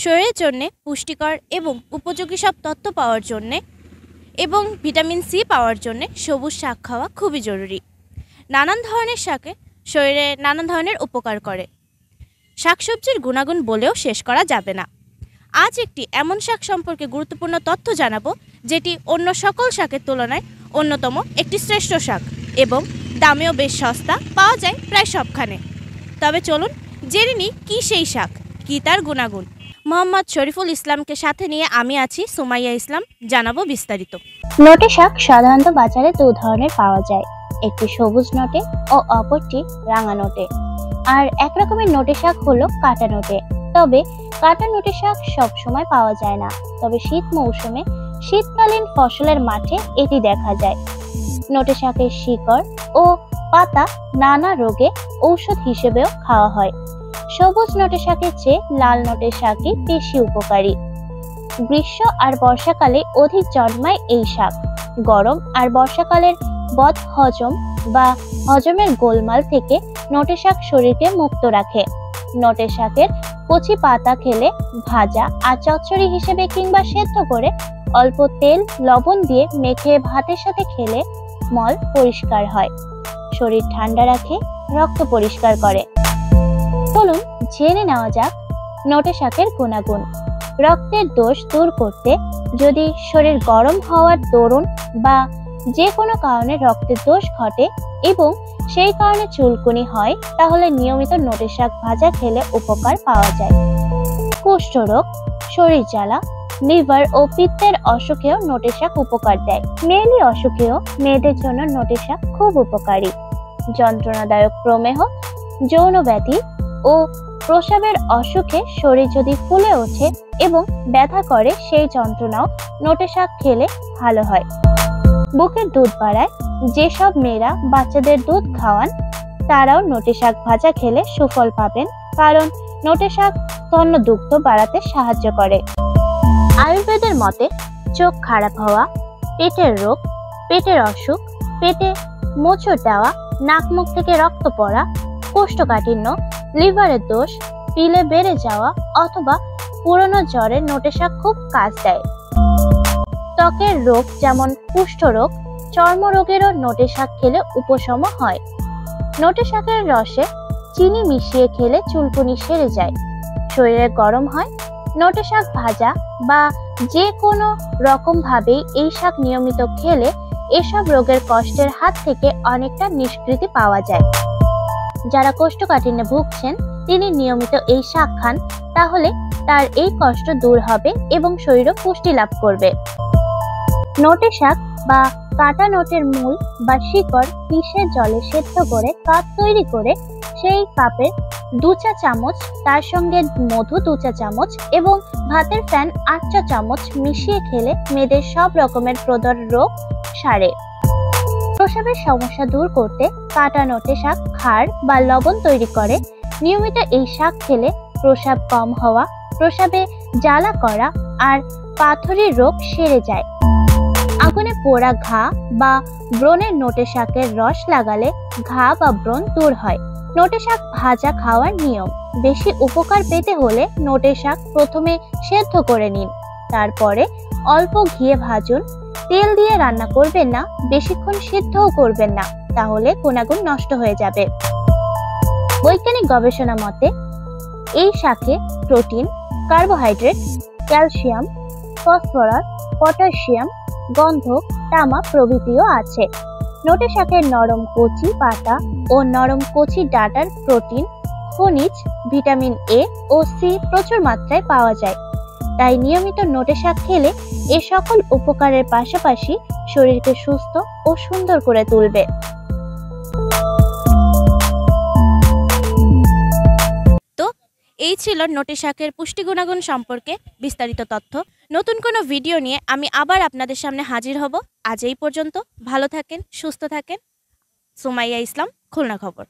শরীরের জন্য পুষ্টিকর এবং উপযোগী সব তথ্য পাওয়ার জন্যে এবং ভিটামিন সি পাওয়ার জন্যে সবুজ শাক খাওয়া খুবই জরুরি। নানান ধরনের শাকে শরীরে নানান ধরনের উপকার করে। শাকসবজির গুণাগুণ বলেও শেষ করা যাবে না। আজ একটি এমন শাক সম্পর্কে গুরুত্বপূর্ণ তথ্য জানাবো যেটি অন্য সকল শাকের তুলনায় অন্যতম একটি শ্রেষ্ঠ শাক এবং দামেও বেশ সস্তা, পাওয়া যায় প্রায় সবখানে। তবে চলুন জেনে নিই কী সেই শাক, কী তার গুণাগুণ। মোহাম্মদ শরীফুল ইসলামকে সাথে নিয়ে আমি আছি সুমাইয়া ইসলাম, জানাবো বিস্তারিত। নোটে শাক সাধারণত বাজারে দু ধরনের পাওয়া যায়, একটি সবুজ নোটে ও অপরটি রাঙা নোটে। আর এক রকমের নোটে শাক হলো কাটা নোটে। তবে কাটা নোটে শাক সব সময় পাওয়া যায় না, তবে শীত মৌসুমে শীতকালীন ফসলের মাঠে এটি দেখা যায়। নোটে শাকের শিকড় ও পাতা নানা রোগে ঔষধ হিসেবেও খাওয়া হয়। সবুজ নোটে শাকের চেয়ে লাল নোটে শাকই বেশি উপকারী। গ্রীষ্ম আর বর্ষাকালে অধিক জন্মায় এই শাক। গরম আর বর্ষাকালের বদ হজম বা হজমের গোলমাল থেকে নোটে শাক শরীরকে মুক্ত রাখে। নোটে শাকের কচি পাতা খেলে ভাজা আর চচ্চড়ি হিসেবে কিংবা সেদ্ধ করে অল্প তেল লবণ দিয়ে মেখে ভাতের সাথে খেলে মল পরিষ্কার হয়, শরীর ঠান্ডা রাখে, রক্ত পরিষ্কার করে। চলুন জেনে নেওয়া যাক নোটে শাকের গুণাগুণ। রক্তের দোষ দূর করতে, যদি শরীর গরম হওয়ার দরুন বা যে কোনো কারণে রক্তের দোষ ঘটে এবং সেই কারণে চুলকুনি হয়, তাহলে নিয়মিত নোটে শাক ভাজা খেলে উপকার পাওয়া যায়। কুষ্ঠরোগ, শরীর জ্বালা, লিভার ও পিত্তের অসুখেও নোটে শাক উপকার দেয়। মেয়েলি অসুখেও মেয়েদের জন্য নোটে শাক খুব উপকারী। যন্ত্রণাদায়ক প্রমেহ, যৌন ব্যাধি ও প্রস্রাবের অসুখে শরীর যদি ফুলে ওঠে এবং ব্যথা করে, সেই যন্ত্রণাও নোটে শাক খেলে ভালো হয়। বুকের দুধ বাড়ায়, যেসব মেয়েরা বাচ্চাদের দুধ খাওয়ান তারাও নোটে শাক ভাজা খেলে সুফল পাবেন, কারণ নোটে শাক স্তন্যদুগ্ধ বাড়াতে সাহায্য করে। আয়ুর্বেদের মতে চোখ খারাপ হওয়া, পেটের রোগ, পেটের অসুখ, পেটে মোচড় দেওয়া, নাক মুখ থেকে রক্ত পড়া, কোষ্ঠকাঠিন্য, লিভারের দোষ, পিলে বেড়ে যাওয়া অথবা পুরনো জ্বরে নোটে শাক খুব কাজ দেয়। ত্বকের রোগ যেমন কুষ্ঠরোগ, চর্মরোগেরও নোটে শাক খেলে উপশম হয়। নোটে শাকের রসে চিনি মিশিয়ে খেলে চুলকুনি সেরে যায়, শরীরে গরম হয়। নোটে শাক ভাজা বা যে কোনো রকম ভাবেই এই শাক নিয়মিত খেলে এসব রোগের কষ্টের হাত থেকে অনেকটা নিষ্কৃতি পাওয়া যায়। যারা কোষ্ঠকাঠিন্যে ভুগছেন তিনি নিয়মিত এই শাক খান, তাহলে তার এই কষ্ট দূর হবে এবং শরীরও পুষ্টি লাভ করবে। নোটে শাক বা কাটা নোটের মূল বা শিকড় পিষে জলে সেদ্ধ করে কাপ তৈরি করে সেই কাপে 2 চা চামচ, তার সঙ্গে মধু 2 চা চামচ এবং ভাতের ফ্যান 8 চা চামচ মিশিয়ে খেলে মেয়েদের সব রকমের প্রদর রোগ সারে। প্রস্রাবের সমস্যা দূর করতে কাটা নোটে শাক ক্ষার বা লবণ তৈরি করে। নিয়মিত এই শাক খেলে প্রস্রাব কম হওয়া, প্রস্রাবে জ্বালা করা আর পাথরের রোগ সেরে যায়। আগুনে পোড়া ঘা বা ব্রণের নোটে শাকের রস লাগালে ঘা বা ব্রণ দূর হয়। নোটে শাক ভাজা খাওয়ার নিয়ম। বেশি উপকার পেতে হলে নোটে শাক প্রথমে সেদ্ধ করে নিন, তারপরে অল্প ঘিয়ে ভাজুন। তেল দিয়ে রান্না করবেন না, বেশিক্ষণ সিদ্ধও করবেন না, তাহলে গুণাগুণ নষ্ট হয়ে যাবে। বৈজ্ঞানিক গবেষণা মতে এই শাকে protein, carbohydrate, calcium, phosphorus, potassium, গন্ধক, তামা প্রভৃতিও আছে। নোটে শাকের নরম কচি পাতা ও নরম কচি ডাঁটার প্রোটিন, খনিজ, ভিটামিন এ ও সি প্রচুর মাত্রায় পাওয়া যায়। তাই নিয়মিত নোটে শাক খেলে এ সকল উপকারের পাশাপাশি শরীরকে সুস্থ ও সুন্দর করে তুলবে। তো এই ছিল নোটে শাকের পুষ্টি গুণাগুণ সম্পর্কে বিস্তারিত তথ্য। নতুন কোনো ভিডিও নিয়ে আমি আবার আপনাদের সামনে হাজির হব। আজ এই পর্যন্ত। ভালো থাকেন, সুস্থ থাকেন। সুমাইয়া ইসলাম, খুলনা খবর।